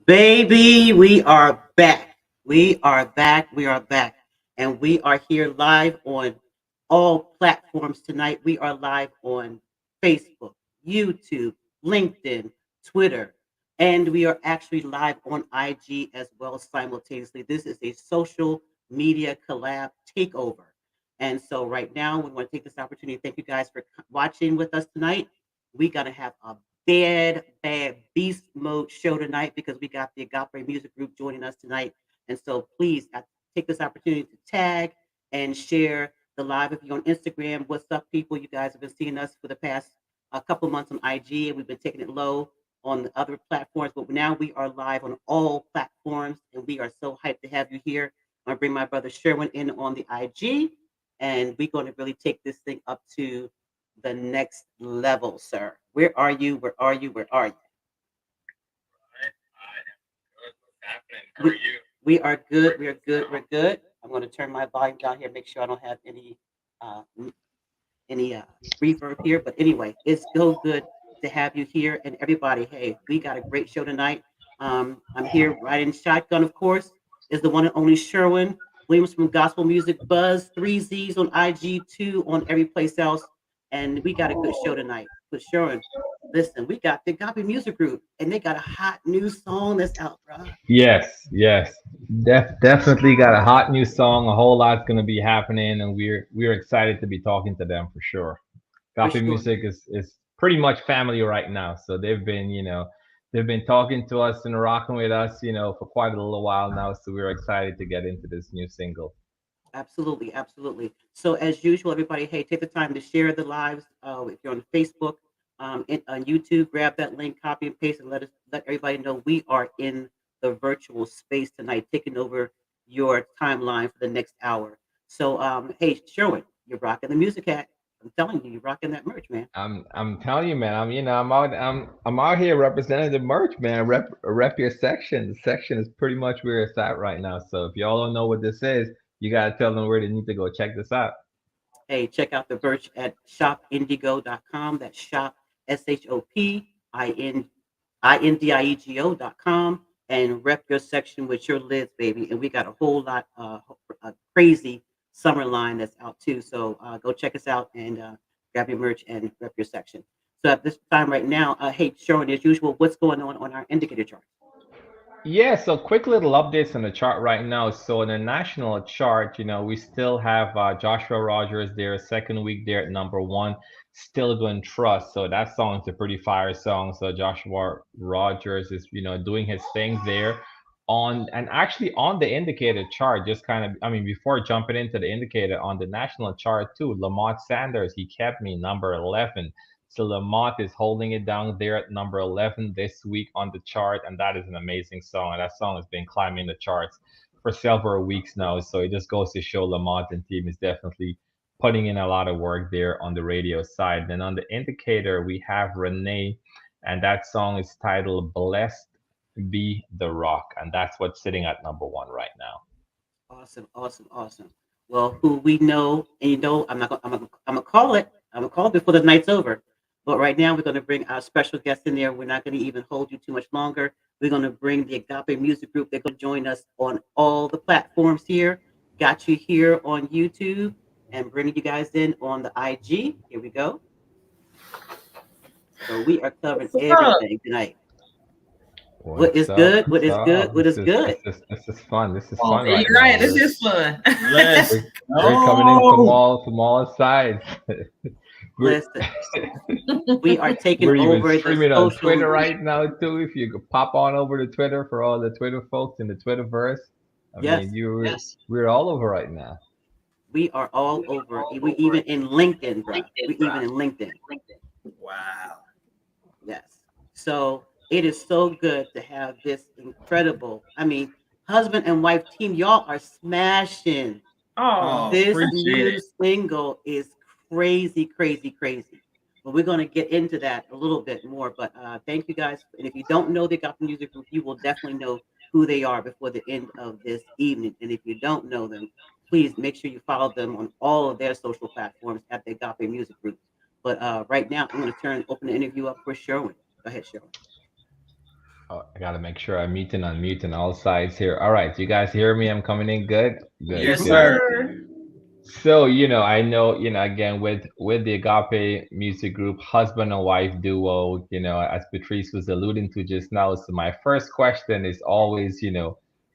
Baby, we are back. We are back. We are back. And we are here live on all platforms tonight. We are live on Facebook, YouTube, LinkedIn, Twitter, and we are actually live on IG as well simultaneously. This is a social media collab takeover. And so, right now, we want to take this opportunity. Thank you guys for watching with us tonight. We got to have a bad beast mode show tonight because we got the Agape Music Group joining us tonight. And so please take this opportunity to tag and share the live. If you're on Instagram, what's up, people? You guys have been seeing us for the past a couple months on IG, and we've been taking it low on the other platforms. But now we are live on all platforms, and we are so hyped to have you here. I'm going to bring my brother Sherwin in on the IG, and we're going to really take this thing up to the next level, sir. Where are you? Where are you? Where are you? Right. I am good. What's happening? How We, are you? we are good. We are good. We're good. I'm going to turn my volume down here, make sure I don't have uh, any reverb here. But anyway, it's so good to have you here and everybody. Hey, we got a great show tonight. I'm here riding shotgun, of course, is the one and only Sherwin Williams from Gospel Music Buzz, three Z's on IG, two on every place else. And we got a good show tonight. But Sherwin, listen, we got the Agape Music Group, and they got a hot new song that's out, bro. Yes, yes. Definitely got a hot new song. A whole lot's gonna be happening, and we're excited to be talking to them for sure. For Coffee sure. Music is pretty much family right now. So they've been talking to us and rocking with us, for quite a little while now. So we're excited to get into this new single. Absolutely, absolutely. So as usual, everybody, hey, take the time to share the lives. If you're on Facebook, on YouTube, grab that link, copy and paste, and let everybody know we are in the virtual space tonight, taking over your timeline for the next hour. So, hey, Sherwin, you're rocking the music hat. I'm telling you, you're rocking that merch, man. I'm telling you, man. I'm out here representing the merch, man. Rep your section. The section is pretty much where it's at right now. So if y'all don't know what this is, you gotta tell them where they need to go check this out. Hey, check out the merch at shopindigo.com. That's shop SHOPINDIEGO.com and rep your section with your lids, baby. And we got a whole lot a crazy summer line that's out too. So go check us out and grab your merch and rep your section. So at this time right now, hey, Sharon, as usual, what's going on our indicator chart? Yeah, so quick little updates on the chart right now. So in the national chart, we still have Joshua Rogers there, second week there at number one, still doing Trust. So that song is a pretty fire song. So Joshua Rogers is, doing his thing there. And actually on the indicator chart, just kind of, I mean, before jumping into the indicator on the national chart too, Lamont Sanders, he kept me number 11. So Lamont is holding it down there at number 11 this week on the chart, and that is an amazing song. And that song has been climbing the charts for several weeks now. So it just goes to show Lamont and team is definitely putting in a lot of work there on the radio side. Then on the indicator, we have Renee, and that song is titled Blessed Be the Rock. And that's what's sitting at number one right now. Awesome, awesome, awesome. Well, who we know, and I'm not gonna, I'm gonna call it. I'm gonna call it before the night's over. But right now, we're gonna bring our special guest in there. We're not gonna even hold you too much longer. We're gonna bring the Agape Music Group. They're gonna join us on all the platforms here. Got you here on YouTube and bringing you guys in on the IG. Here we go. So we are covering What's up? everything tonight. What What's is up? good? What What's is good? up? What This is is this good? is this is fun. This is Oh, fun right you're now. right. This We're is fun. Let's we're, we're coming in from go. all sides. we're Listen, we are taking we're even over the streaming on social. Twitter right now too. If you could pop on over to Twitter for all the Twitter folks in the Twitterverse, I mean, Yes, you yes. we're all over right now. We are all over. We even in LinkedIn, bruh. We even in LinkedIn. Wow. Yes. So it is so good to have this incredible. I mean, husband and wife team. Y'all are smashing. Oh, Oh, This appreciate new it. single is crazy, crazy, crazy. But we're going to get into that a little bit more. But thank you guys. And if you don't know the Gospel Music Group, you will definitely know who they are before the end of this evening. And if you don't know them, please make sure you follow them on all of their social platforms at the Agape Music Group. But right now, I'm going to open the interview up for Sherwin. Go ahead, Sherwin. Oh, I gotta make sure I'm muting, unmuting all sides here. All right, you guys hear me? I'm coming in good? Good, Yes, Yes, good. sir. sir. So, I know, again, with the Agape Music Group, husband and wife duo, as Patrice was alluding to just now. So my first question is always,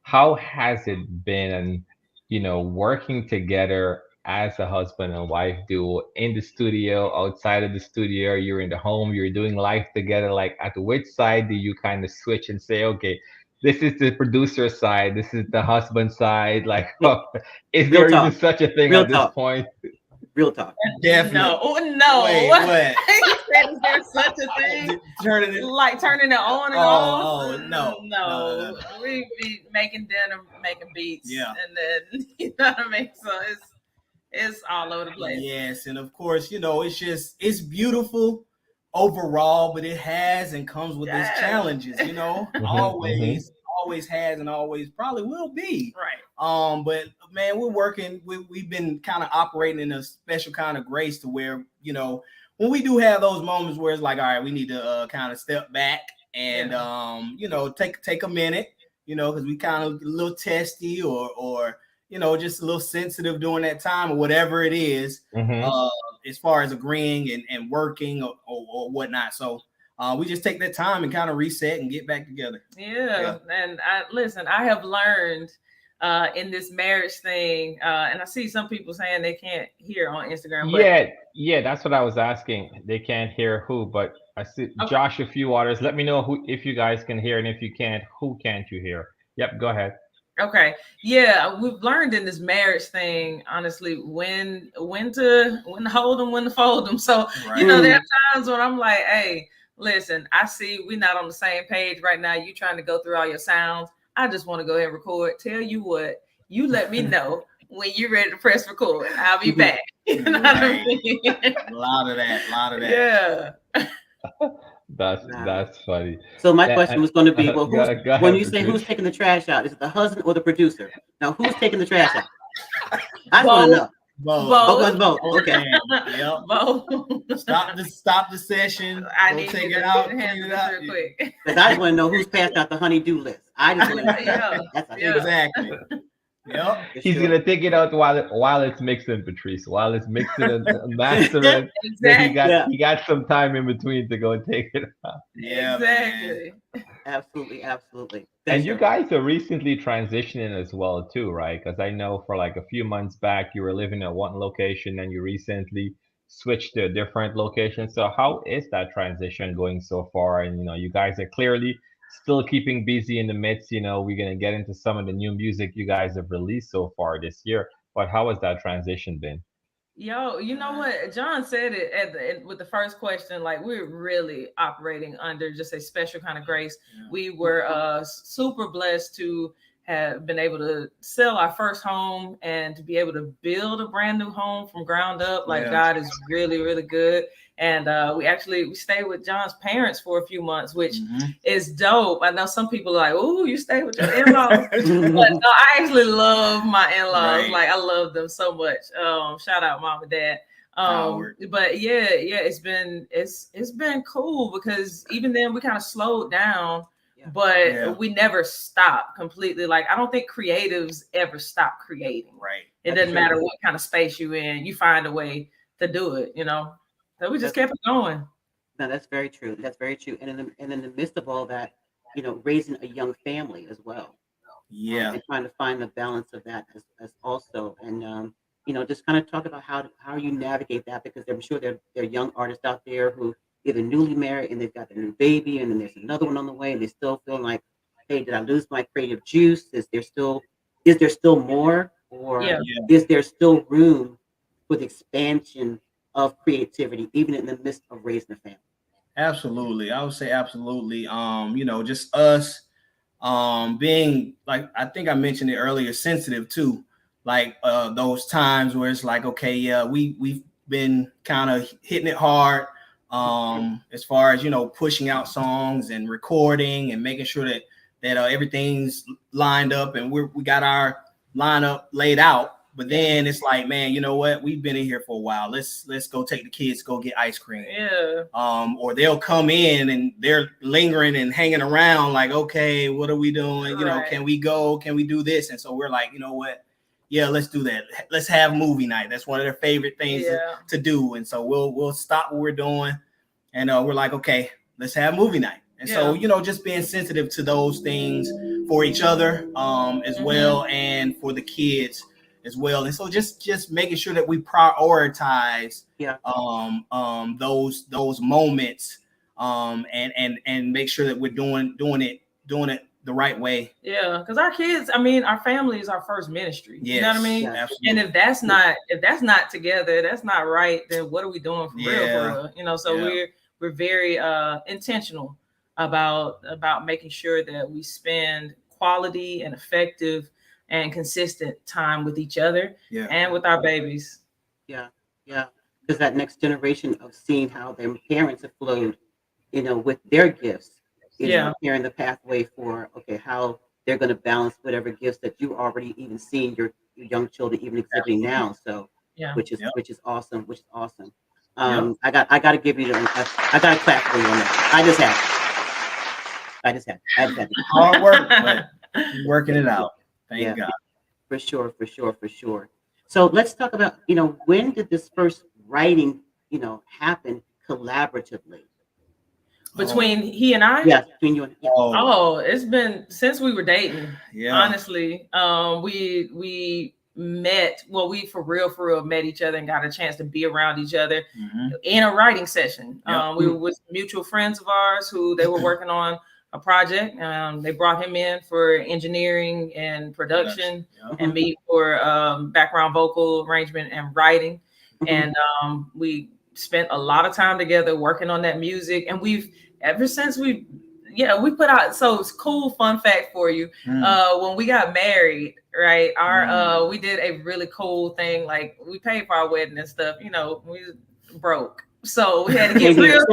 how has it been, working together as a husband and wife duo in the studio, outside of the studio, you're in the home, you're doing life together. Like, at which side do you kind of switch and say, okay, this is the producer side, this is the husband side? Like, Yeah, is real there even talk. such a thing Real at this talk. point? Real talk. Definitely. No. Wait, what? He said, "Is there such a thing?" Turning it. Like turning it on and Oh, off? no. No. We be making dinner, making beats, Yeah. and then you know what I mean. So it's all over the place. Yes, and of course, it's beautiful overall, but it has and comes with its Yes. challenges, always has and always probably will be. Right. But man, we're working. We've been kind of operating in a special kind of grace to where when we do have those moments where it's like, all right, we need to kind of step back and take a minute, because we kind of a little testy or just a little sensitive during that time or whatever it is, as far as agreeing and working or whatnot. So we just take that time and kind of reset and get back together. Yeah. And I have learned in this marriage thing, and I see some people saying they can't hear on Instagram. But Yeah, that's what I was asking. They can't hear who, but I see okay. Josh, a few others. Let me know who, if you guys can hear, and if you can't, who can't you hear? Yep, go ahead. Okay. Yeah, we've learned in this marriage thing, honestly, when to hold them, when to fold them. So there are times when I'm like, hey, listen, I see we're not on the same page right now. You trying to go through all your sounds. I just want to go ahead and record. Tell you what, you let me know when you're ready to press record. I'll be back. You know what I mean? A lot of that. Yeah. That's funny. So my question was going to be, well, Go when ahead, you say Patrice. who's taking the trash out, is it the husband or the producer? Now, who's taking the trash out? I just want to know. Both. Okay. Yep. Both. Stop the session. I Go need take to it out. clean Clean it out. real quick. Because I just want to know who's passed out the honey-do list. I just want to know. Yeah. That's Exactly. Yep. He's gonna take it out while it's mixing, Patrice. While it's mixing and mastering, then Exactly. he got some time in between to go and take it out. Yeah. Exactly. Absolutely. And you guys are recently transitioning as well too, right? Because I know for like a few months back you were living at one location and you recently switched to a different location. So how is that transition going so far? And you guys are clearly still keeping busy in the midst. We're gonna get into some of the new music you guys have released so far this year. But how has that transition been? Yo, you know what? John said it with the first question. Like, we're really operating under just a special kind of grace. Yeah. We were super blessed to have been able to sell our first home and to be able to build a brand new home from ground up. Like, God is really, really good. And we stayed with John's parents for a few months, which is dope. I know some people are like, "Oh, you stay with your in-laws," but no, I actually love my in-laws. Right. Like, I love them so much. Shout out mom and dad. But yeah, it's been cool because even then we kind of slowed down, but we never stopped completely. Like, I don't think creatives ever stop creating. Right. It doesn't matter what kind of space you're in, you find a way to do it. So we just kept it going. No, that's very true. That's very true. And in the midst of all that, raising a young family as well. Yeah. And trying to find the balance of that as also. And just kind of talk about how you navigate that, because I'm sure there are young artists out there who either newly married and they've got their new baby, and then there's another one on the way, and they still feel like, hey, did I lose my creative juice? Is there still more, or is there still room for the expansion of creativity, even in the midst of raising a family? Absolutely. I would say absolutely. Just us being, like, I think I mentioned it earlier, sensitive too. Like those times where it's like, okay, yeah, we've been kind of hitting it hard as far as, pushing out songs and recording and making sure that everything's lined up and we got our lineup laid out. But then it's like, man, you know what? We've been in here for a while. Let's go take the kids, go get ice cream. Yeah. Or they'll come in and they're lingering and hanging around like, okay, what are we doing? You know, can we go? Can we do this? And so we're like, you know what? Yeah, let's do that. Let's have movie night. That's one of their favorite things to do. And so we'll stop what we're doing. And we're like, okay, let's have movie night. And so, you know, just being sensitive to those things for each other as well, and for the kids as well. And so just making sure that we prioritize those moments and make sure that we're doing it the right way. Yeah, because our kids, I mean, our family is our first ministry. Yes, you know what I mean? Absolutely. And if that's not together, that's not right, then what are we doing for real? You know, so we're very intentional about making sure that we spend quality and effective and consistent time with each other and with our babies. Yeah. Because that next generation of seeing how their parents have flowed, you know, with their gifts, you know, hearing the pathway for how they're going to balance whatever gifts that you already even seeing your young children even exhibiting now. So, which is awesome. I got to give you I got to clap for you on that. I just had hard work, but working it out. Thank God. For sure. So let's talk about, you know, when did this first writing, you know, happen collaboratively? Between he and I? Yes, between you and him. Oh, it's been since we were dating. Yeah. Honestly. We met, well, we for real met each other and got a chance to be around each other in a writing session. We were with mutual friends of ours who they were working on a project. They brought him in for engineering and production and me for background vocal arrangement and writing. And we spent a lot of time together working on that music. And ever since we put out, so it's cool fun fact for you. When we got married, right, we did a really cool thing. Like we paid for our wedding and stuff, you know, we broke. So we had to get real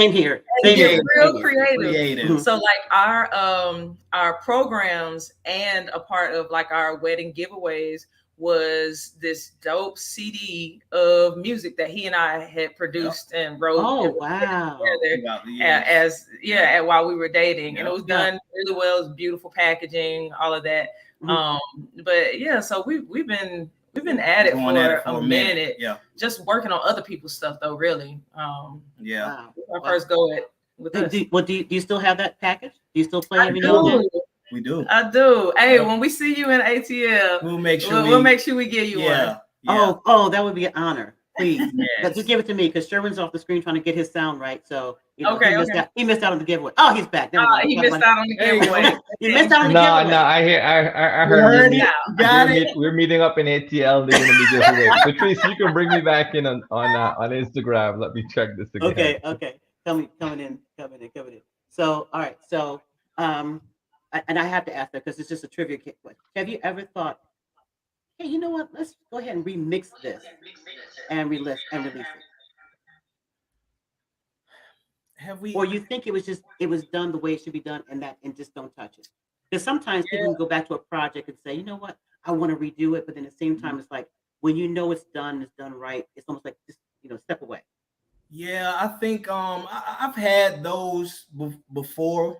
creative. So like our programs and a part of like our wedding giveaways was this dope CD of music that he and I had produced and wrote. Oh wow! While we were dating, and it was done really well. It was beautiful packaging, all of that. But yeah, so we've been at it for a minute. Just working on other people's stuff though, really. Our first go at with us. Do you still have that package? Do you still play every now and then? We do. I do. Hey, when we see you in ATL, we'll make sure we give you one. Yeah. Oh, that would be an honor. Please. But just give it to me because Sherman's off the screen trying to get his sound right. So he missed out on the giveaway. Oh, he's back. He missed out on the giveaway. He missed out on the giveaway. No, I heard it. We're meeting up in ATL. They're gonna be giveaway. Patrice, you can bring me back in on Instagram. Let me check this again. Okay. Coming in. So all right. So and I have to ask that because it's just a trivia question. Have you ever thought, hey, you know what? Let's go ahead and remix this and release it. Have we? Or you think it was done the way it should be done and just don't touch it? Because sometimes people can go back to a project and say, you know what? I want to redo it, but then at the same time, it's like when you know it's done right. It's almost like just step away. Yeah, I think I've had those before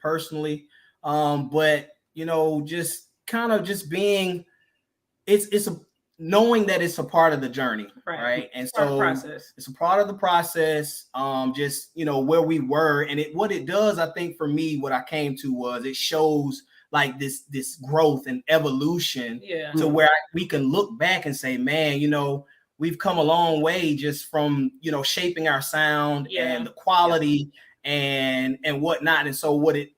personally, but just kind of just being it's a knowing that it's a part of the journey, right? And so it's a part of the process. Just where we were, and what it does, I think for me, what I came to was it shows like this growth and evolution to where we can look back and say, man, we've come a long way just from shaping our sound and the quality and whatnot. And so what it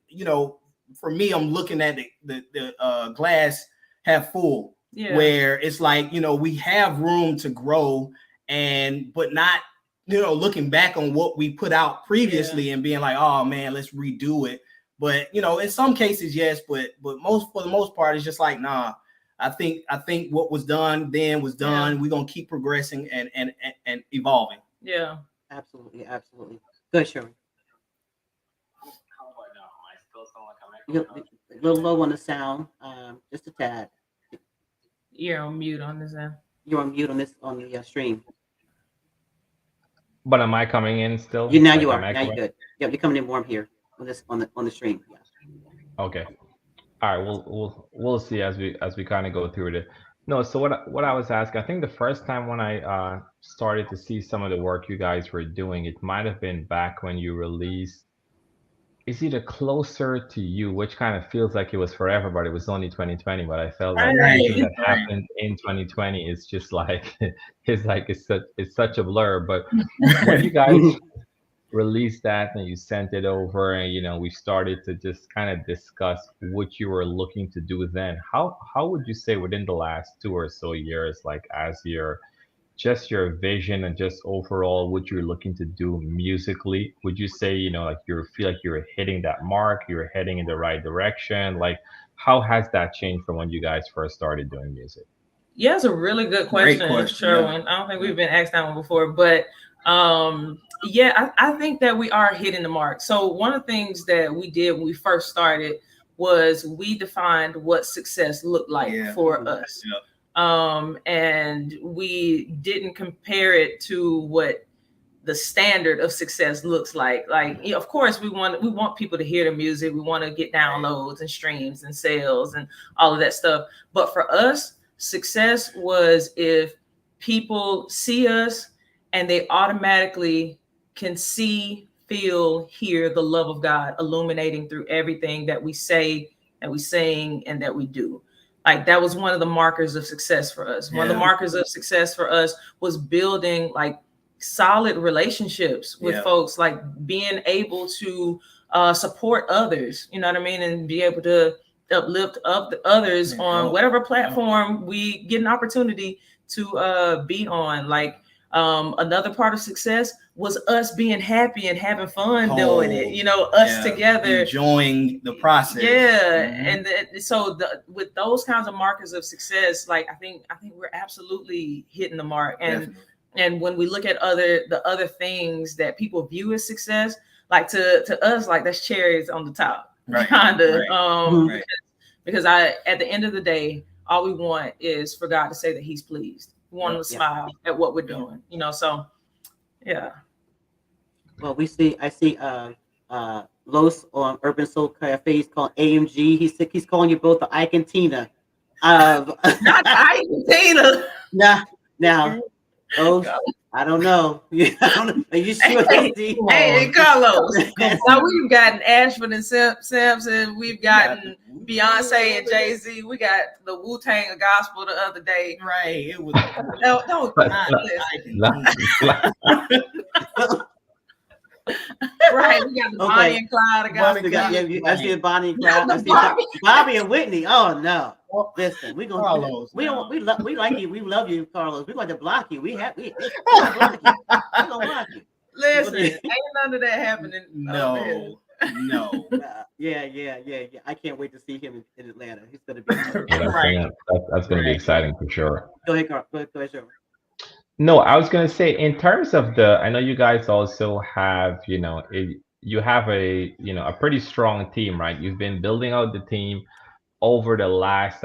for me, I'm looking at the glass half full. Where it's like, we have room to grow but not, looking back on what we put out previously and being like, oh man, let's redo it. But, in some cases, yes, but for the most part, it's just like, nah, I think what was done then was done. Yeah. We're going to keep progressing and evolving. Yeah, absolutely. Good, Sherman. How about now? I still sound like I'm a little low on the sound, just a tad. You're on mute on this end. You're on mute on the stream. But am I coming in still? You now Like, you am are. I Now you're coming? good. Yep, you're coming in warm here on the stream. Yeah. Okay. All right. We'll see as we kind of go through it. No. So what I was asking, I think the first time when I started to see some of the work you guys were doing, it might have been back when you released. It's either Closer to You, which kind of feels like it was forever, but it was only 2020. But I felt like Right. everything that happened in 2020 is just like it's such a blur. But when you guys released that and you sent it over, and we started to just kind of discuss what you were looking to do then, how would you say within the last 2 or so years, like as your vision and just overall what you're looking to do musically, would you say like you feel like you're hitting that mark, you're heading in the right direction? Like, how has that changed from when you guys first started doing music? Yeah, it's a really good Great question, question, Sherwin. yeah. I don't think we've been asked that one before, but yeah, I think that we are hitting the mark. So one of the things that we did when we first started was we defined what success looked like for us. Yeah. And we didn't compare it to what the standard of success looks like. Like, of course, we want people to hear the music. We want to get downloads and streams and sales and all of that stuff. But for us, success was if people see us and they automatically can see, feel, hear the love of God illuminating through everything that we say, that we sing, and that we do. Like, that was one of the markers of success for us. One of the markers of success for us was building like solid relationships with folks, like being able to support others, you know what I mean, and be able to uplift up the others on whatever platform we get an opportunity to be on. Like, another part of success was us being happy and having fun doing it, us together enjoying the process. And so with those kinds of markers of success, like I think we're absolutely hitting the mark. And when we look at the other things that people view as success, like to us, like that's cherries on the top, kind of. Because at the end of the day, all we want is for God to say that He's pleased. We want Him to smile at what we're doing, So, yeah. Well, I see Los on Urban Soul Cafe. He's called AMG. He's calling you both the Ike and Tina. Not Ike and Tina. Now. Oh, I don't know. I don't know. Are you sure? Hey, Carlos. Now we've gotten Ashford and Sampson. We've gotten Beyonce and Jay-Z. We got the Wu-Tang of gospel the other day. Right. It was. Don't Right. We got the Bonnie and Clyde of gospel. I see Bonnie and Clyde. I see Bobby and Whitney. Oh no. Listen, we like you. We love you, Carlos. We're going to block you. We're going to block you. Listen, ain't none of that happening. No. Yeah. I can't wait to see him in Atlanta. He's going to be that's going to be exciting for sure. Go ahead, Carl. Go ahead, Joe. No, I was going to say, in terms of I know you guys also have, you have a pretty strong team, right? You've been building out the team over the last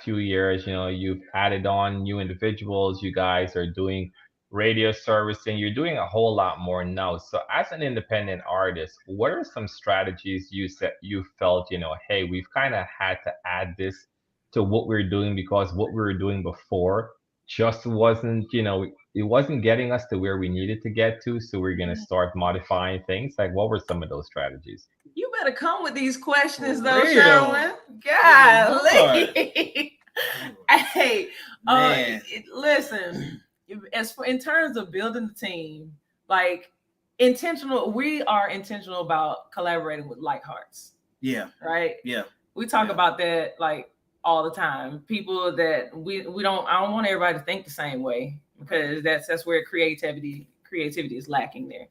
few years. You've added on new individuals. You guys are doing radio servicing. You're doing a whole lot more now. So as an independent artist, what are some strategies you felt, hey, we've kind of had to add this to what we're doing, because what we were doing before just wasn't, it wasn't getting us to where we needed to get to. So we're going to start modifying things. Like, what were some of those strategies? You better come with these questions, though, Sherwin. Golly. Hey, listen, in terms of building the team, like we are intentional about collaborating with like hearts. Yeah. Right? Yeah. We talk about that like all the time. People that I don't want everybody to think the same way, because that's where creativity is lacking there.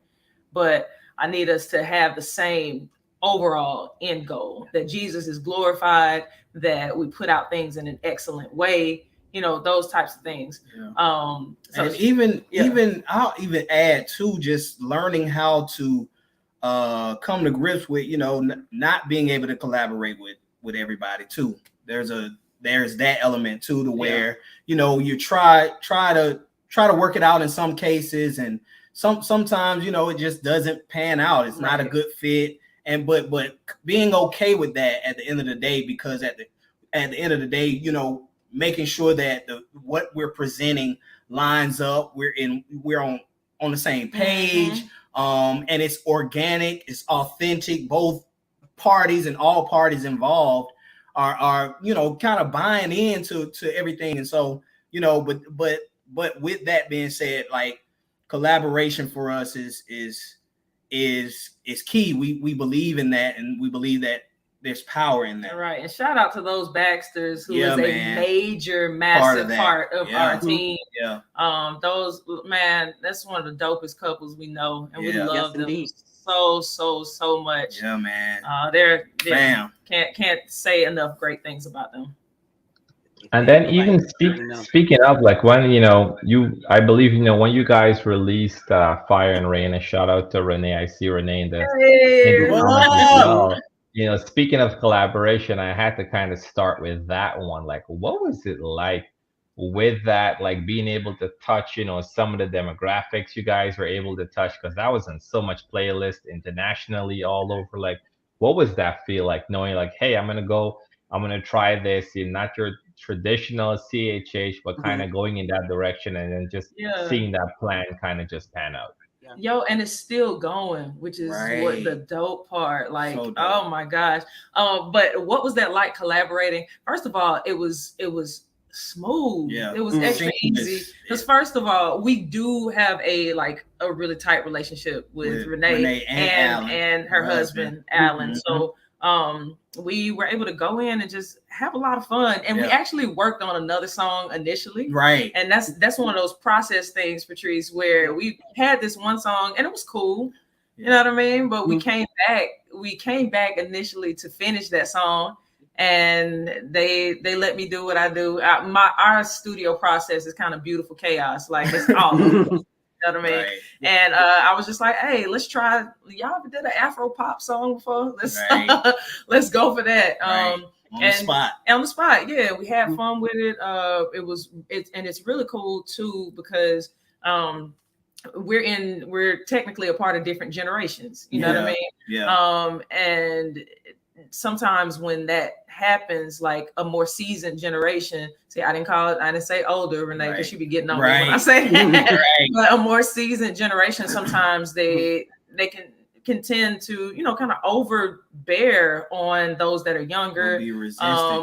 But I need us to have the same overall end goal, that Jesus is glorified, that we put out things in an excellent way, those types of things. And I'll even add to just learning how to come to grips with, not being able to collaborate with everybody too. There's there's that element too, to where you know you try to work it out in some cases, and sometimes you know it just doesn't pan out. It's not a good fit, and but being okay with that at the end of the day, because at the end of the day, you know, making sure that what we're presenting lines up, we're on the same page, and it's organic, it's authentic. Both parties and all parties involved are you know kind of buying into everything. And so you know, but with that being said, like collaboration for us is key. We believe in that, and we believe that there's power in that. Right. And shout out to those Baxters, who is a major, massive part of our team. Yeah. Those, man, that's one of the dopest couples we know, and we love them indeed. so much. Yeah, man. They're can't say enough great things about them. And then even speaking of, like, when I believe when you guys released Fire and Rain, and shout out to Renee. I see Renee in the comments as well. You know, speaking of collaboration, I had to kind of start with that one. Like, what was it like with that? Like, being able to touch, some of the demographics you guys were able to touch, because that was in so much playlist internationally all over. Like, what was that feel like, knowing like, hey, I'm gonna try this, not your traditional CHH, but kind of going in that direction, and then just seeing that plan kind of just pan out. Yo, and it's still going, which is what the dope part. Like, so oh my gosh. But what was that like collaborating? First of all, it was smooth. It was extra easy. Because first of all, we do have a really tight relationship with Renee and her husband Alan. So we were able to go in and just have a lot of fun, and we actually worked on another song initially, and that's one of those process things, Patrice, where we had this one song and it was cool, you know what I mean, but we came back initially to finish that song, and they let me do what I do. Our studio process is kind of beautiful chaos, like it's all you know what I mean? And I was just like, hey, let's try. Y'all ever did an Afro pop song before? Let's go for that. On the spot, yeah. We had fun with it. It's really cool too, because we're technically a part of different generations. You know what I mean? Yeah. And sometimes when that happens, like a more seasoned generation, I didn't say older, Renee, because she be getting on me when I say that. But a more seasoned generation, sometimes they can tend to, kind of overbear on those that are younger,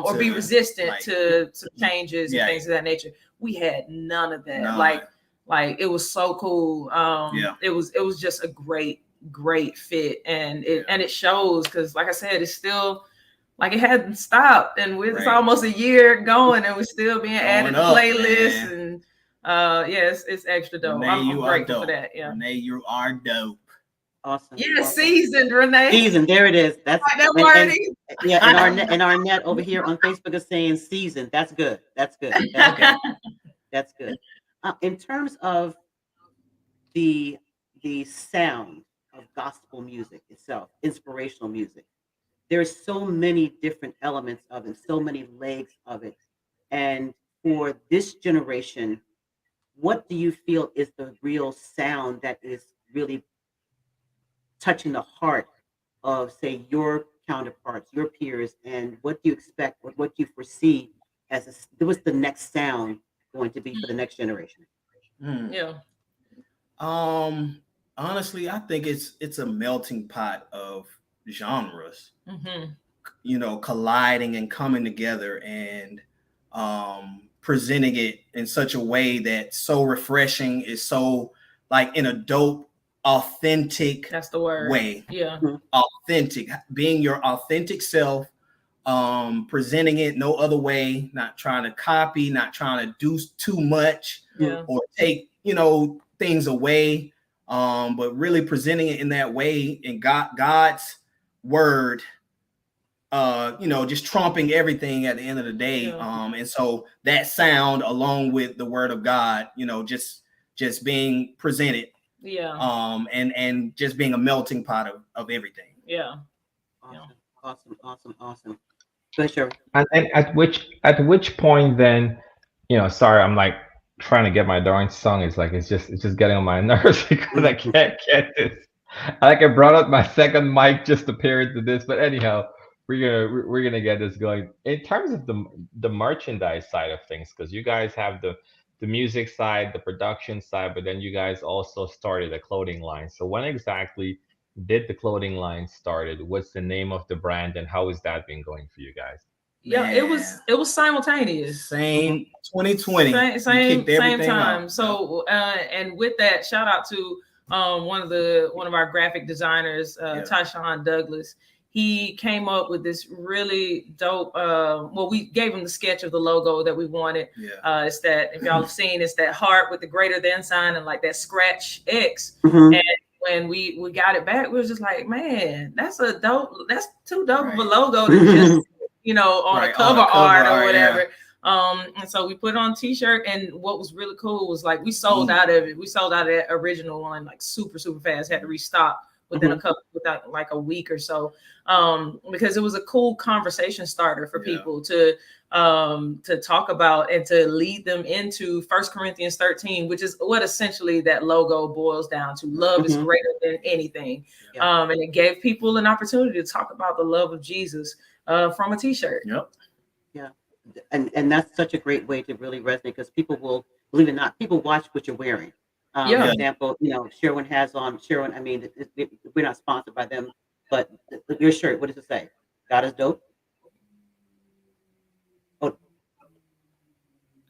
or be resistant to changes and things of that nature. We had none of that. Like it was so cool. It was just a great fit, and it shows, because like I said, it's still like it hadn't stopped, and it's almost a year going, and we're still being added to playlists, and it's extra dope. Renee, I'm grateful for that. Renee, you are dope. Awesome. Yeah, awesome. Seasoned, Renee. Seasoned. There it is. That's that wording. And our net over here on Facebook is saying seasoned. That's good. That's good. That's good. That's good. In terms of the sound of gospel music itself, inspirational music, there's so many different elements of it, so many legs of it. And for this generation, what do you feel is the real sound that is really touching the heart of, say, your counterparts, your peers, and what do you expect, or what do you foresee as what's the next sound going to be for the next generation? Honestly, I think it's a melting pot of genres, colliding and coming together, and presenting it in such a way that's so refreshing, is so like in a dope, authentic, that's the word, way. Authentic, being your authentic self, presenting it no other way, not trying to copy, not trying to do too much or take things away, but really presenting it in that way, in God's word, just trumping everything at the end of the day. And so that sound, along with the word of God, just being presented, and just being a melting pot of everything. Awesome. Go ahead, Sherry. And then at which point then, sorry, I'm like trying to get my darn song. It's just getting on my nerves because I can't get this. I brought out my second mic just to pair into this, but anyhow, we're gonna get this going. In terms of the merchandise side of things, because you guys have the music side, the production side, but then you guys also started a clothing line. So when exactly did the clothing line started? What's the name of the brand, and how has that been going for you guys? Yeah, it was simultaneous. Same 2020. Same time. So and with that, shout out to one of our graphic designers, Tyshawn Douglas. He came up with this really dope. Well, we gave him the sketch of the logo that we wanted. It's that, if y'all have seen, it's that heart with the greater than sign and like that scratch X. And when we got it back, we was just like, man, that's too dope of a logo to just on a cover art or whatever. And so we put it on t-shirt, and what was really cool was like we sold out of it. We sold out of that original one like super fast. Had to restock within without like a week or so, because it was a cool conversation starter for people to talk about and to lead them into 1 Corinthians 13, which is what essentially that logo boils down to. Love is greater than anything. And it gave people an opportunity to talk about the love of Jesus from a t-shirt. Yeah. And that's such a great way to really resonate, because people will, believe it or not, people watch what you're wearing. For example, Sherwin has on Sherwin. I mean, we're not sponsored by them, but your shirt, what does it say? God is dope. Oh,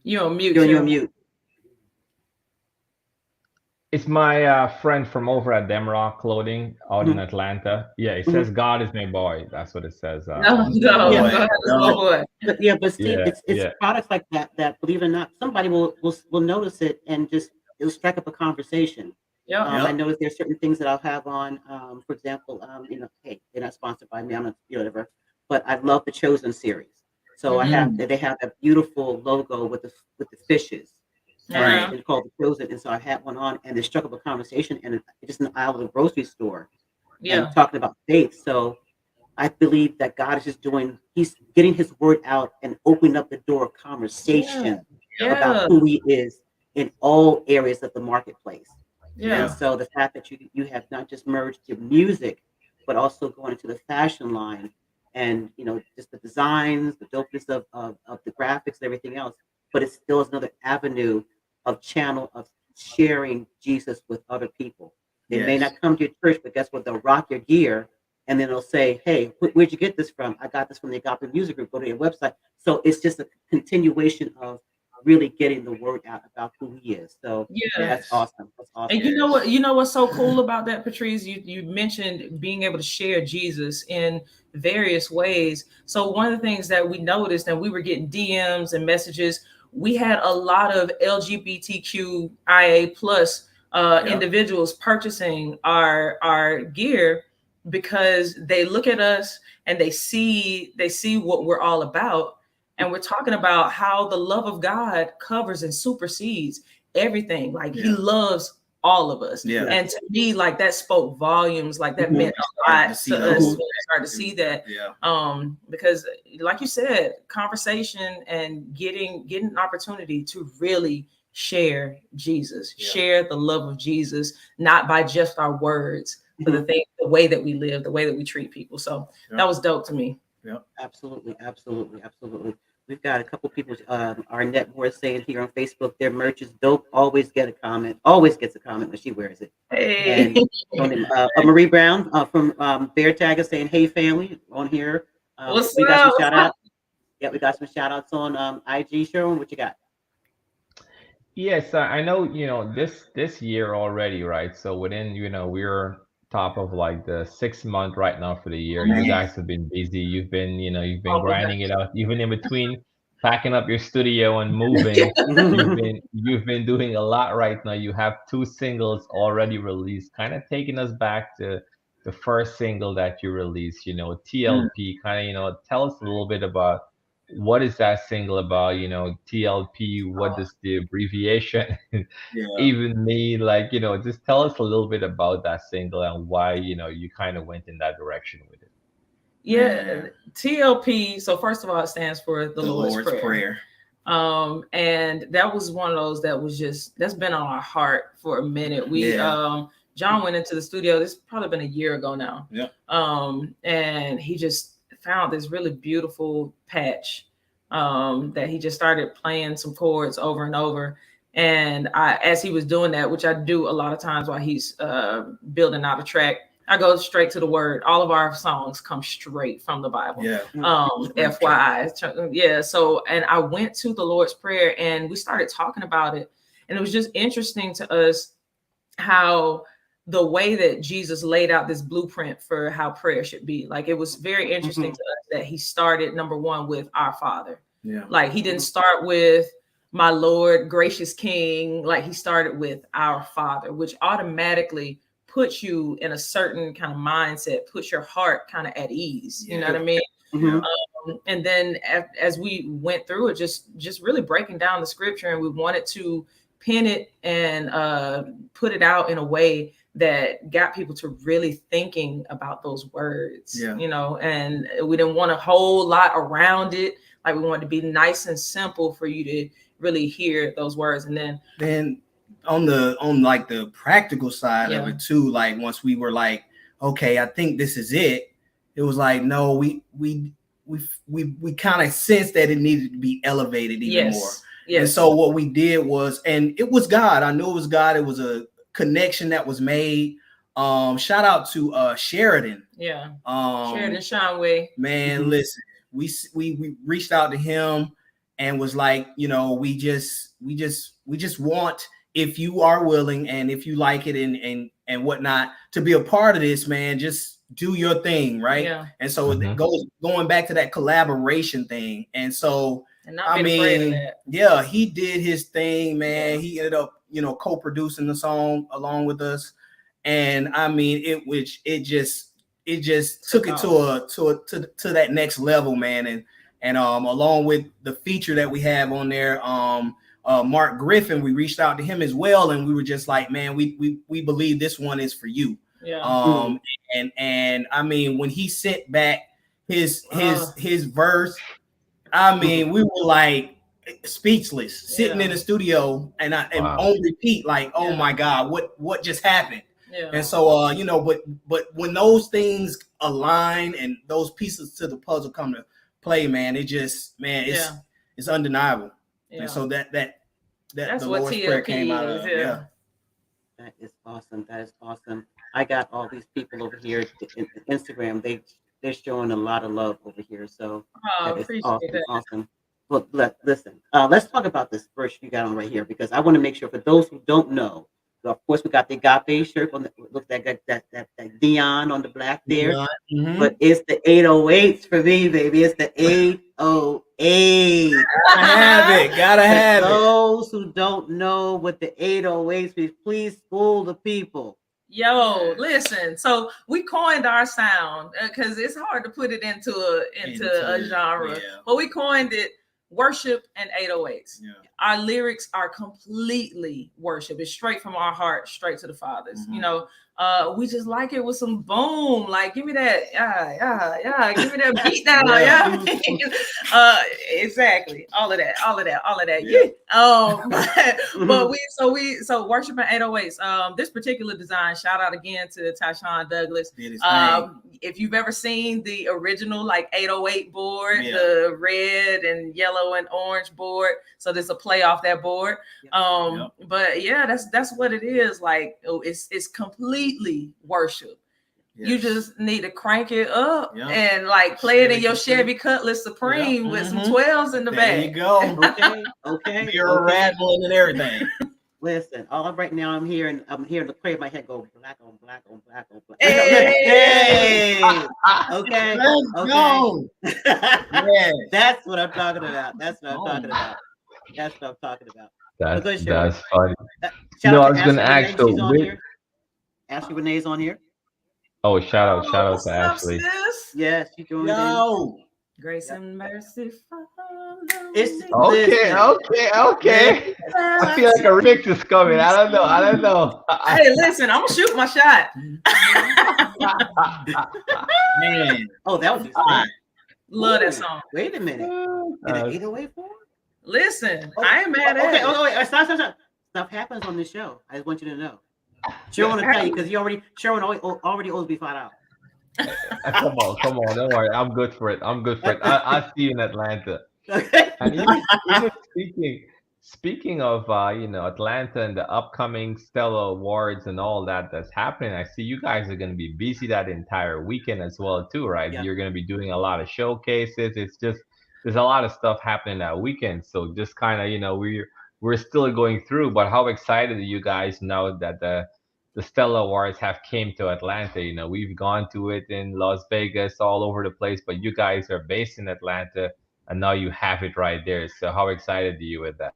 you're on mute. You're on mute. It's my friend from over at Damrock Clothing out in Atlanta. Yeah, it says God is my boy. That's what it says. But Steve, it's products like that, believe it or not, somebody will notice it and just it'll strike up a conversation. I notice there's certain things that I'll have on. For example, hey, they're not sponsored by me. I'm not, whatever. But I love the Chosen series. So they have a beautiful logo with the fishes. And it's called the Chosen. And so I had one on, and it struck up a conversation, and it just in the aisle of the grocery store. And talking about faith. So I believe that God is just he's getting his word out and opening up the door of conversation about who he is in all areas of the marketplace. And so the fact that you have not just merged your music, but also going into the fashion line, and just the designs, the dopeness of the graphics and everything else, but it still is another avenue of channel of sharing Jesus with other people. They may not come to your church, but guess what? They'll rock your gear, and then they'll say, hey, where'd you get this from? I got this from the Agape Music Group. Go to your website. So it's just a continuation of really getting the word out about who he is. So that's awesome. That's awesome. And you know what's so cool about that, Patrice? You mentioned being able to share Jesus in various ways. So one of the things that we noticed, and we were getting DMs and messages, we had a lot of LGBTQIA plus individuals purchasing our gear, because they look at us and they see what we're all about. And we're talking about how the love of God covers and supersedes everything. Like he loves all of us. And to me, like that spoke volumes, like that meant a lot to us when we started to see that. Because like you said, conversation and getting an opportunity to really share Jesus, share the love of Jesus, not by just our words, but the way that we live, the way that we treat people. So that was dope to me. Absolutely. We've got a couple people, our network saying here on Facebook, their merch is dope. Always gets a comment when she wears it. Hey. And Marie Brown from Bear Tag is saying, hey family, on here. What's we got up? some shout outs. Yeah, we got some shout outs on IG. Sharon, what you got? Yes, I know, this year already, right? So within, we're top of like the 6th month right now for the year. You guys have been busy. You've been grinding it out, even in between packing up your studio and moving. You've been doing a lot right now. You have 2 singles already released, kind of taking us back to the first single that you released, TLP. Kind of, tell us a little bit about what is that single about, TLP, what does the abbreviation even mean? Like, just tell us a little bit about that single and why, you kind of went in that direction with it. Yeah, Man. TLP. So first of all, it stands for the Lord's Prayer. And that was one of those that's been on our heart for a minute. John went into the studio. This has probably been a year ago now. Yeah. And he just found this really beautiful patch that he just started playing some chords over and over. And as he was doing that, which I do a lot of times while he's building out a track, I go straight to the word. All of our songs come straight from the Bible. Yeah. FYI. Yeah. So, and I went to the Lord's Prayer and we started talking about it. And it was just interesting to us how the way that Jesus laid out this blueprint for how prayer should be. Like, it was very interesting to us that he started, number one, with our Father. Yeah. Like, he didn't start with my Lord, gracious King. Like, he started with our Father, which automatically puts you in a certain kind of mindset, puts your heart kind of at ease. You know what I mean? Mm-hmm. And then as we went through it, just really breaking down the scripture, and we wanted to pin it and put it out in a way that got people to really thinking about those words, you know, and we didn't want a whole lot around it. Like, we wanted to be nice and simple for you to really hear those words. And then on like the practical side of it too, like once we were like, okay, I think this is it. It was like, no, we kind of sensed that it needed to be elevated even more. Yes. And so what we did was, and it was God. I knew it was God. It was a connection that was made. Shout out to Sheridan. Yeah. Sheridan Shanway. Man, listen, we reached out to him and was like, you know, we just want, if you are willing and if you like it and whatnot, to be a part of this, man. Just do your thing, right? Yeah. And so it goes going back to that collaboration thing. And so I mean, yeah, he did his thing, man. He ended up, you know, co-producing the song along with us, and I mean, it just took it to that next level, man. And along with the feature that we have on there, Mark Griffin, we reached out to him as well, and we were just like, man, we believe this one is for you. Yeah. And I mean, when he sent back his verse, I mean, we were like speechless, sitting in the studio and on repeat, like, oh my God, what just happened? Yeah. And so you know, but when those things align and those pieces to the puzzle come to play, man, it's undeniable. Yeah. And so that's the what Lord's TLP Prayer came out of. Yeah. That is awesome. That is awesome. I got all these people over here in Instagram. They're showing a lot of love over here. So that is awesome. Well, listen, let's talk about this verse you got on right here, because I want to make sure, for those who don't know, of course, we got the Agape shirt on. Look, that Dion on the black there. But it's the 808s for me, baby. It's the 808. Gotta have it. Those who don't know what the 808s is, please school the people. Yo, listen. So we coined our sound because it's hard to put it into a genre, but we coined it worship and 808s. Yeah. Our lyrics are completely worship. It's straight from our heart, straight to the Father's. You know, we just like it with some boom. Like, give me that, yeah. Give me that beat down, exactly. All of that. Yeah. But worship and 808s. This particular design, shout out again to Tyshawn Douglas. If you've ever seen the original like 808 board, the red and yellow and orange board, so there's a play off that board. But yeah, that's what it is. Like, it's completely worship. Yes. You just need to crank it up and like play it in your Chevy Cutlass Supreme with some 12s in the back. There you go. Okay. You're rattling and everything. Listen, all right now I'm hearing the prayer in my head go black on black on black on black. Hey! Okay. Let's go. Yes. That's what I'm talking about. That's what I'm talking about. That's funny. I was going to ask, Ashley Renee's on here. Oh, shout out to Ashley. Yes, she joined in. Grace and mercy follow. Okay. I feel like a remix is coming. I don't know. Hey, listen, I'm gonna shoot my shot. Man. Oh, that would be Fine. sick. Love Ooh, that song. Wait a minute. In an 808 Listen, I ain't mad at Okay, it. wait. Stop. Stuff happens on this show. I just want you to know. Sherwin will tell you because Sherwin already owes me $5. Come on. Don't worry. I'm good for it. I'll see you in Atlanta. Okay. And even speaking of Atlanta and the upcoming Stella Awards and all that's happening, I see you guys are going to be busy that entire weekend as well too, right? Yeah. You're going to be doing a lot of showcases. It's just there's a lot of stuff happening that weekend. So just kind of we're still going through, but how excited are you guys now that the Stella Awards have came to Atlanta? We've gone to it in Las Vegas, all over the place, but you guys are based in Atlanta and now you have it right there. So how excited are you with that?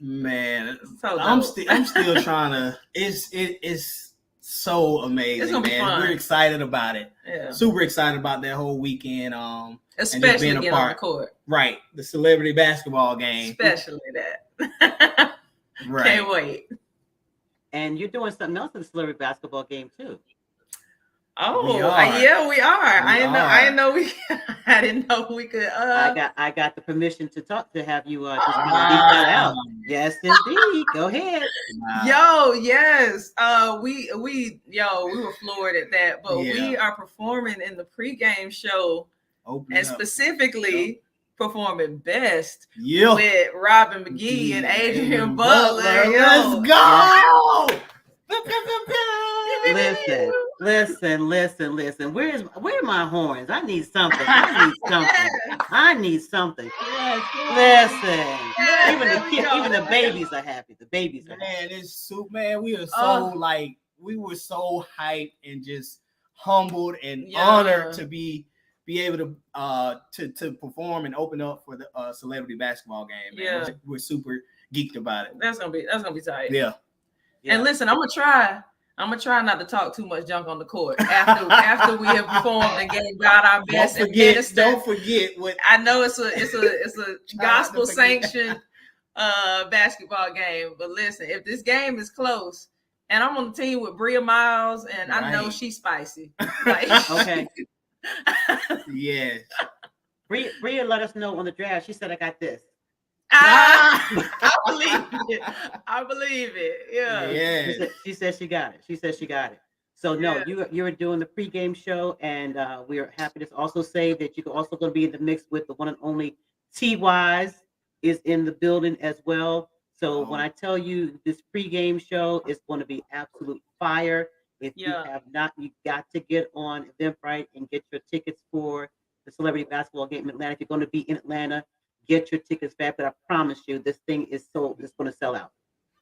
Man, So I'm dope. still trying to. It's so amazing, It's gonna be man. fun. We're excited about it. Yeah. Super excited about that whole weekend. Especially being a getting on the part. court. Right, the celebrity basketball game. Especially that. Right. Can't wait. And you're doing something else in the celebrity basketball game too. Oh, We are. yeah, we are. We I didn't know we could. I got the permission to have you just speak that out. Yes, indeed. Go ahead. Yo, yes. We were floored at that, but we are performing in the pregame show and specifically performing best with Robin McGee and Adrian Butler. Let's go. Listen. Where are my horns? I need something. Listen. Even the babies are happy. The babies are happy. Man, it's super, man. We are so we were so hyped and just humbled and honored to be able to perform and open up for the celebrity basketball game. Man. Yeah, we're super geeked about it. That's gonna be tight. Yeah. And listen, I'm gonna try not to talk too much junk on the court after we have performed and gave God our best. Don't forget what I know. It's a gospel sanctioned basketball game. But listen, if this game is close, and I'm on the team with Bria Miles, and I know she's spicy. Okay. Yes. Bria let us know on the draft. She said, "I got this." I believe it. Yeah. Yeah. She said she got it. So no, you're doing the pregame show, and we are happy to also say that you're also going to be in the mix with the one and only T-Wise is in the building as well. So when I tell you this pregame show is going to be absolute fire. If you have not, you got to get on Eventbrite and get your tickets for the celebrity basketball game in Atlanta. If you're going to be in Atlanta, get your tickets back, but I promise you, this thing is going to sell out.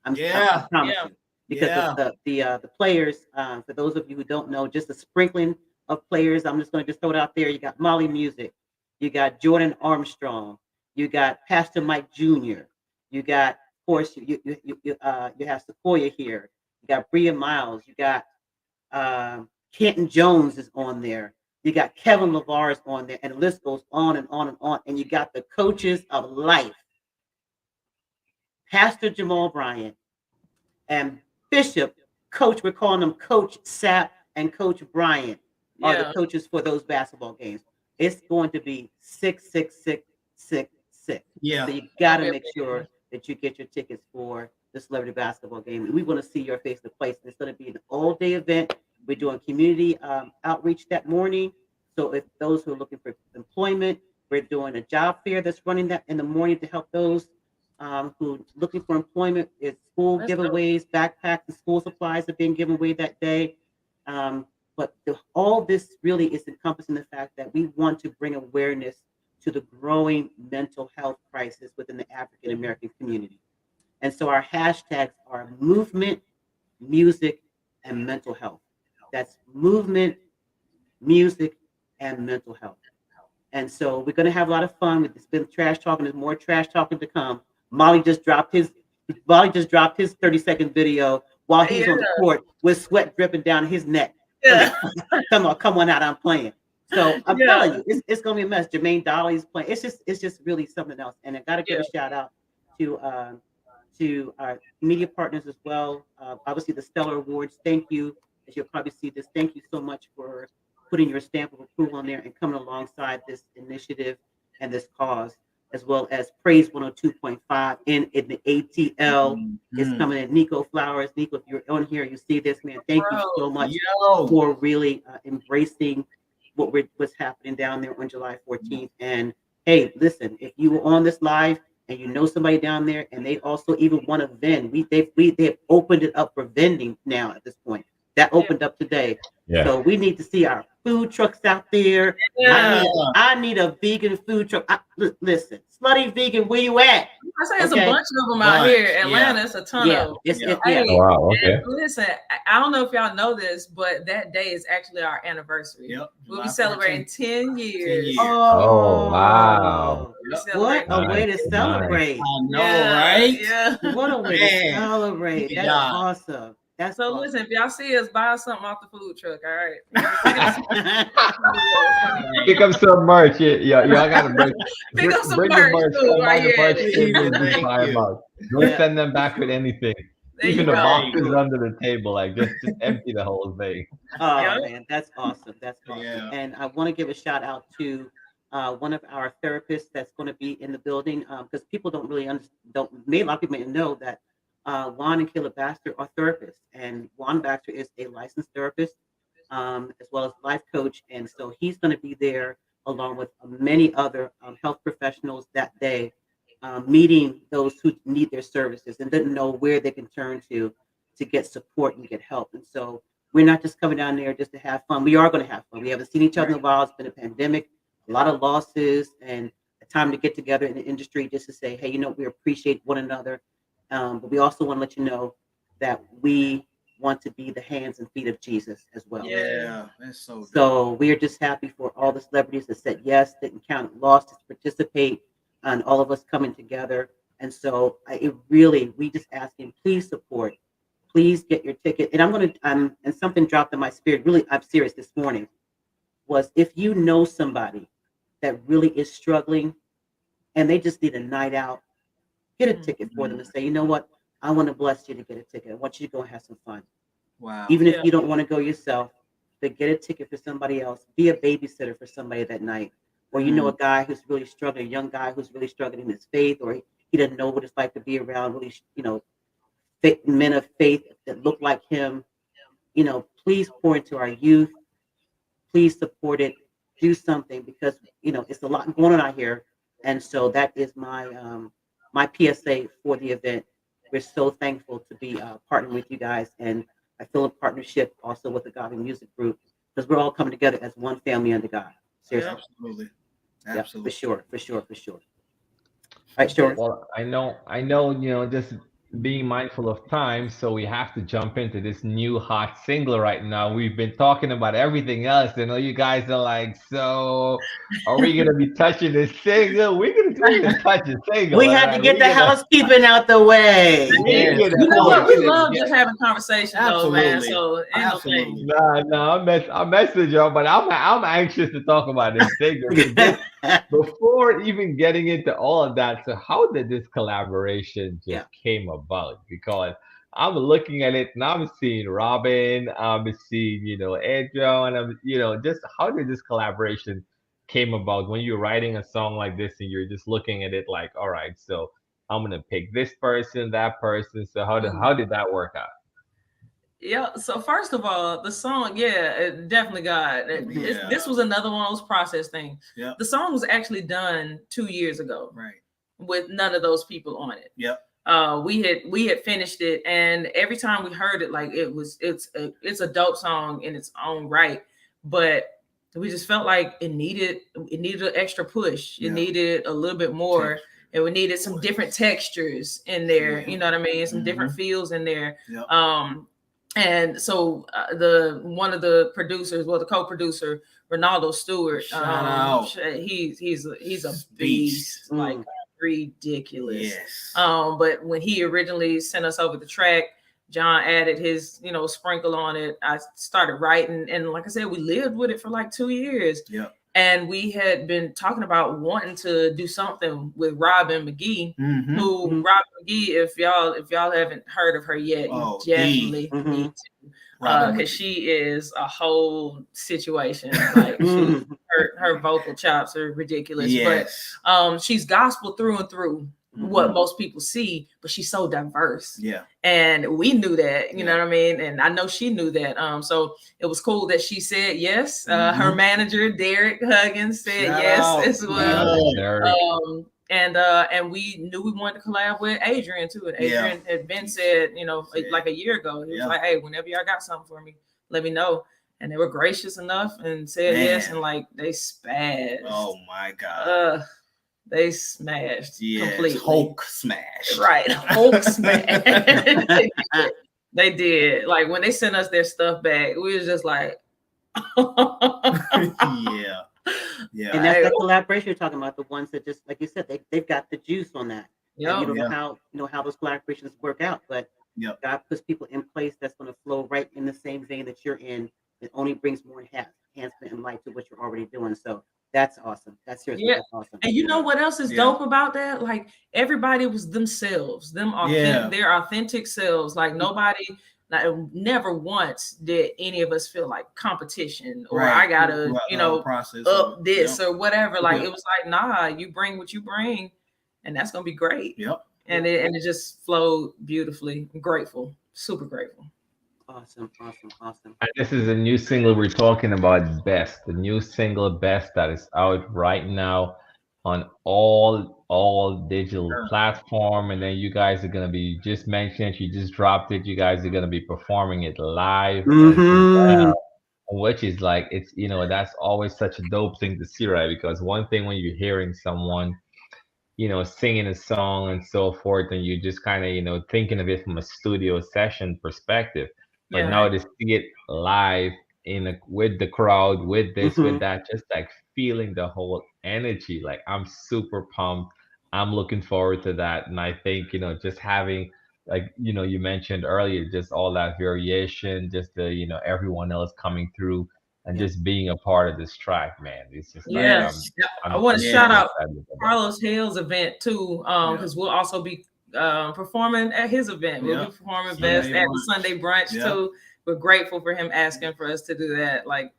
I promise you, because the players. For those of you who don't know, just a sprinkling of players. I'm just going to throw it out there. You got Molly Music, you got Jordan Armstrong, you got Pastor Mike Jr., you got, of course, you have Sequoia here, you got Bria Miles, you got Kenton Jones is on there. You got Kevin LeVar's on there, and the list goes on and on and on. And you got the coaches of life, Pastor Jamal Bryant and Bishop, Coach. We're calling them Coach Sapp and Coach Bryant are the coaches for those basketball games. It's going to be 66666. Yeah. So you got to make sure that you get your tickets for the celebrity basketball game. We want to see your face to face. It's going to be an all-day event. We're doing community outreach that morning. So if those who are looking for employment, we're doing a job fair that's running that in the morning to help those who are looking for employment. It's school giveaways, backpacks, and school supplies are being given away that day. But all this really is encompassing the fact that we want to bring awareness to the growing mental health crisis within the African American community. And so our hashtags are movement, music, and mental health. That's movement, music, and mental health. And so we're going to have a lot of fun. It's been trash talking. There's more trash talking to come. Molly just dropped his 30-second video while he's on the court with sweat dripping down his neck. Yeah. come on out. I'm playing. So I'm telling you, it's going to be a mess. Jermaine Dolly's playing. It's just really something else. And I got to give a shout out to our media partners as well. Obviously the Stella Awards. Thank you as you'll probably see this. Thank you so much for putting your stamp of approval on there and coming alongside this initiative and this cause, as well as Praise 102.5 in the ATL. It's coming in. Nico Flowers. Nico, if you're on here, you see this, man. Thank you so much for really embracing what's happening down there on July 14th. And hey, listen, if you were on this live and you know somebody down there and they also even want to vend, they've opened it up for vending now at this point. That opened up today. Yeah. So we need to see our food trucks out there. Yeah. I need a vegan food truck. Listen, Slutty Vegan, where you at? I say it's a bunch of them out here. Atlanta, it's a ton of them. Hey, wow, okay. Listen, I don't know if y'all know this, but that day is actually our anniversary. Yep. We'll be celebrating 10 years. Oh, wow. What a way to celebrate. I know, right? Yeah. What a way to celebrate. That's awesome. That's so awesome. Listen, if y'all see us, buy something off the food truck, all right? Pick up some merch. Y'all got to bring some bring merch the merch. too, while you're at $5 out. Don't send them back with anything. There Even you the go. boxes under the table, like just empty the whole thing. Oh Yeah. man, that's awesome. That's awesome. Yeah. And I want to give a shout out to one of our therapists that's going to be in the building, because people don't really maybe a lot of people may know that Juan and Kayla Baxter are therapists, and Juan Baxter is a licensed therapist, as well as life coach, and so he's going to be there along with many other health professionals that day, meeting those who need their services and didn't know where they can turn to get support and get help. And so we're not just coming down there just to have fun. We are going to have fun. We haven't seen each other in a while. It's been a pandemic, a lot of losses, and a time to get together in the industry just to say, hey, we appreciate one another. But we also want to let you know that we want to be the hands and feet of Jesus as well. Yeah, that's so good. So we are just happy for all the celebrities that said yes, didn't count it lost to participate, and all of us coming together. And so we just ask him, please support, please get your ticket. And and something dropped in my spirit, really, I'm serious this morning, was if you know somebody that really is struggling and they just need a night out, get a ticket for them and say, you know what? I want to bless you to get a ticket. I want you to go and have some fun. Wow. Even if you don't want to go yourself, but get a ticket for somebody else. Be a babysitter for somebody that night. Or a guy who's really struggling, a young guy who's really struggling in his faith, or he doesn't know what it's like to be around really, men of faith that look like him. Please pour into our youth. Please support it. Do something, because it's a lot going on out here. And so that is my PSA for the event. We're so thankful to be partnering with you guys, and I feel a partnership also with the Agape Music Group, because we're all coming together as one family under God. Seriously. Absolutely. Yeah, Absolutely. for sure. All right, sure. Well, I know, just being mindful of time, so we have to jump into this new hot single right now. We've been talking about everything else. I know you guys are like, so are we gonna be touching this single? We're gonna touch the single. We had to get the housekeeping out the way. You know what? We love just having conversations, though, man. So Absolutely. No, I'm messing y'all, but I'm anxious to talk about this single. Before even getting into all of that, so how did this collaboration just came about? Because I'm looking at it and I'm seeing Robin, I'm seeing, Edro, and I'm, just how did this collaboration came about when you're writing a song like this and you're just looking at it like, all right, so I'm gonna pick this person, that person. So how did that work out? Yeah. So first of all, the song, it definitely got. This was another one of those process things. Yeah. The song was actually done 2 years ago, Right. with none of those people on it. Yep. We had finished it, and every time we heard it, like it's a dope song in its own right, but we just felt like it needed an extra push. It needed a little bit more. And we needed some different textures in there. You know what I mean? Some different feels in there. Yep. And so one of the producers, the co-producer, Ronaldo Stewart, he's a beast, like ridiculous. Yes. But when he originally sent us over the track, John added his, sprinkle on it. I started writing, and like I said, we lived with it for like 2 years. Yeah. And we had been talking about wanting to do something with Robin McGee, Robin McGee, if y'all haven't heard of her yet, you definitely need because she is a whole situation. Like her vocal chops are ridiculous, but she's gospel through and through. What most people see, but she's so diverse. And we knew that, you know what I mean? And I know she knew that. So it was cool that she said yes. Her manager, Derek Huggins, said yes as well. And we knew we wanted to collab with Adrian too. And Adrian had been said, you know, like a year ago, he was like, hey, whenever y'all got something for me, let me know. And they were gracious enough and said yes. And like they spazzed. Oh my God. They smashed completely. Hulk smash. Right. Hulk smash. They did. Like when they sent us their stuff back, we was just like, yeah. And that's that collaboration you're talking about, the ones that just, like you said, they've got the juice on that. And you don't know how those collaborations work out, but God puts people in place that's going to flow right in the same vein that you're in. It only brings more enhancement and light to what you're already doing. So that's awesome. That's seriously that's awesome. And you know what else is dope about that? Like everybody was themselves, their authentic selves. Like nobody, like never once did any of us feel like competition or I gotta, process up this or whatever. Like it was like, nah, you bring what you bring, and that's gonna be great. And it just flowed beautifully. I'm grateful, super grateful. Awesome. And this is a new single we're talking about, Best, the new single Best that is out right now on all digital platform. And then you guys are gonna be just mentioned, you just dropped it. You guys are gonna be performing it live, which is like it's that's always such a dope thing to see, right? Because one thing when you're hearing someone singing a song and so forth, and you're just kind of thinking of it from a studio session perspective. But now to see it live with the crowd, with this, with that, just like feeling the whole energy. Like I'm super pumped. I'm looking forward to that. And I think, just having like, you mentioned earlier, just all that variation, just the, everyone else coming through and just being a part of this track, man. It's just I want to shout out Carlos Hill's event too, because we'll also be performing at his event. We'll be performing Best at the Sunday brunch too. We're grateful for him asking for us to do that. Like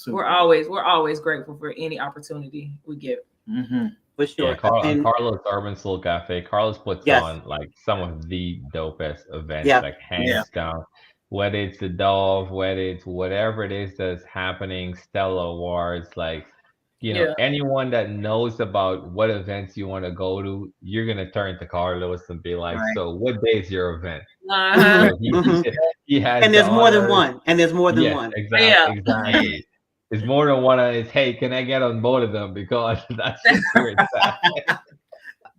we're always grateful for any opportunity we get. For sure. Carlos Urban Soul Cafe. Carlos puts on like some of the dopest events, like hands down. Whether it's the Dove, whether it's whatever it is that's happening, Stella Awards, like anyone that knows about what events you want to go to, you're gonna turn to Carlos and be like, "So, what day is your event?" He has, and there's more than one. And there's more than one. Exactly. There's more than one. It's hey, can I get on both of them? Because that's just where it's at.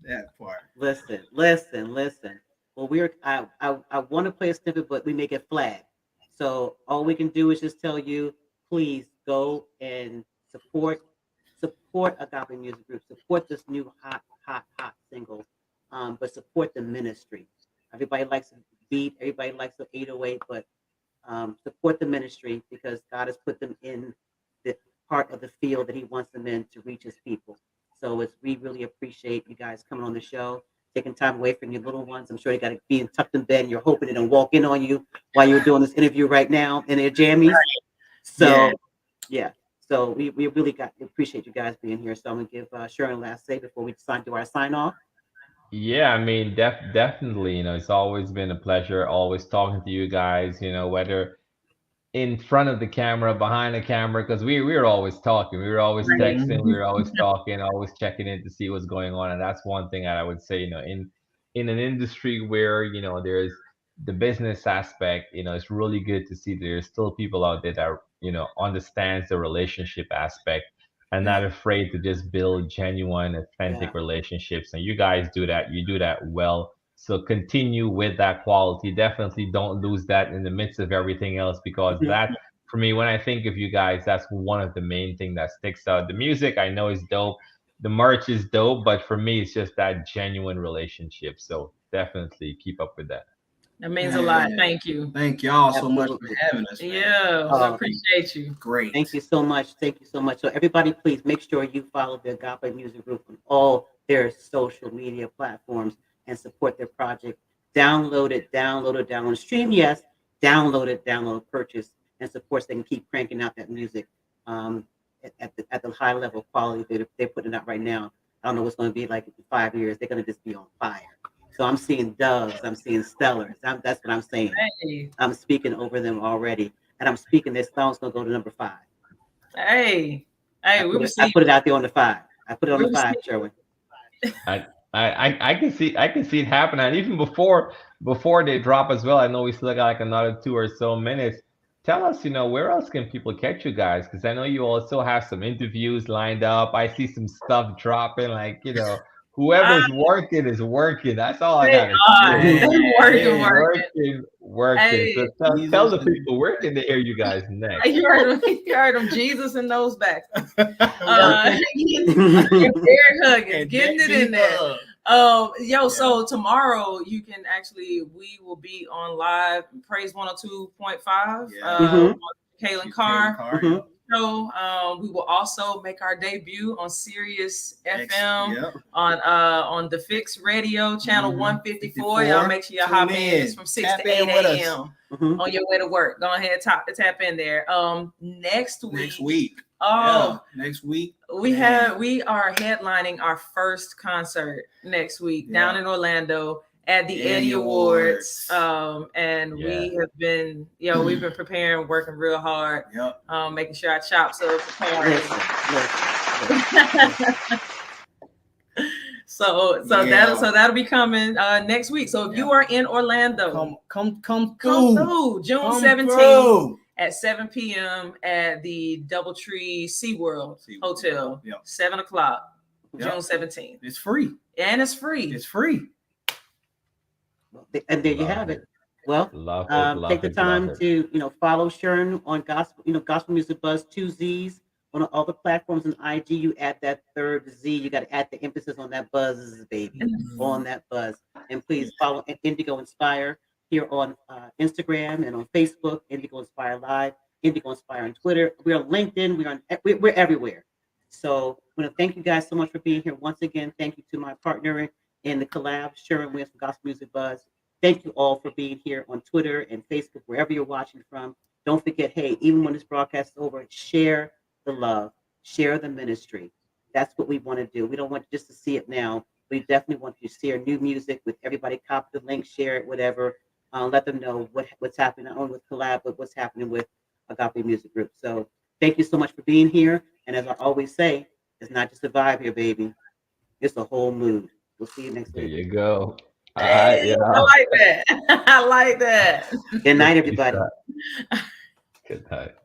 That part. Listen. Well, I want to play a snippet, but we may get flagged. So all we can do is just tell you, please go and support Agape Music Group, support this new hot single, but support the ministry. Everybody likes the beat, everybody likes the 808, but support the ministry because God has put them in the part of the field that He wants them in to reach His people. So we really appreciate you guys coming on the show, taking time away from your little ones. I'm sure you got to be tucked in bed and you're hoping they don't walk in on you while you're doing this interview right now in their jammies. So, So we really appreciate you guys being here. So I'm going to give Sharon last say before we do our sign off. Yeah, I mean, definitely, it's always been a pleasure, always talking to you guys, whether in front of the camera, behind the camera, because we were always talking, we were always texting, we were always talking, always checking in to see what's going on. And that's one thing that I would say, in an industry where, there's the business aspect, it's really good to see there's still people out there that, understands the relationship aspect and not afraid to just build genuine, authentic relationships. And you guys do that. You do that well. So continue with that quality. Definitely don't lose that in the midst of everything else, because that, for me, when I think of you guys, that's one of the main things that sticks out. The music I know is dope. The merch is dope, but for me, it's just that genuine relationship. So definitely keep up with that. That means a lot. Thank you. Thank y'all so much for having us. Man. I appreciate you. Great. Thank you so much. So everybody, please make sure you follow the Agape Music Group on all their social media platforms and support their project. Download it. Stream, yes, download, purchase, and support so they can keep cranking out that music at the high level quality they're putting out right now. I don't know what's going to be like in 5 years. They're going to just be on fire. So I'm seeing doves. I'm seeing stellars. That's what I'm saying. Hey, I'm speaking over them already, and I'm speaking this song's going to go to number 5. hey, I we put receive. it out there on the 5. I put it on We the 5, receive. Sherwin. I can see it happen, and even before they drop as well. I know we still got like another 2 or so minutes. Tell us, where else can people catch you guys? Because I know you also have some interviews lined up. I see some stuff dropping, like whoever's working is working. That's all I They gotta are. say. They working. Working. Hey, So tell the people where can they hear you guys next? you heard him. Jesus and those back. Derek Huggins, getting it in there. So tomorrow we will be on live Praise 102.5. Kaylin Carr. show. We will also make our debut on Sirius FM on the Fix Radio channel 154. Y'all make sure y'all hop in. It's from 6 to 8 a.m. On your way to work. Go ahead, tap in there. Next week. Next week. We are headlining our first concert next week down in Orlando at the Eddie Awards. And we have been, we've been preparing, working real hard, making sure our chops are prepared. So that'll be coming next week. So if you are in Orlando, come through June 17th at 7 p.m. at the Doubletree SeaWorld Hotel, 7 o'clock, June 17th. It's free. And it's free. It's free. And there you have it. Well, take the time to follow Sharon on Gospel Music Buzz, 2 Z's on all the platforms. And IG, you add that third Z. You got to add the emphasis on that buzz, baby, on that buzz. And please follow Indigo Inspire here on Instagram and on Facebook. Indigo Inspire Live, Indigo Inspire on Twitter. We're on LinkedIn. We're everywhere. So I want to thank you guys so much for being here once again. Thank you to my partner in the collab, Sharon Williams from Gospel Music Buzz. Thank you all for being here on Twitter and Facebook, wherever you're watching from. Don't forget, hey, even when this broadcast is over, share the love, share the ministry. That's what we want to do. We don't want just to see it now. We definitely want you to share new music with everybody. Copy the link, share it, whatever. Let them know what's happening, not only with Collab, but what's happening with Agape Music Group. So thank you so much for being here. And as I always say, it's not just a vibe here, baby. It's a whole mood. We'll see you next week. There you go. Hey, I like that. I like that. Good night, everybody. Good night.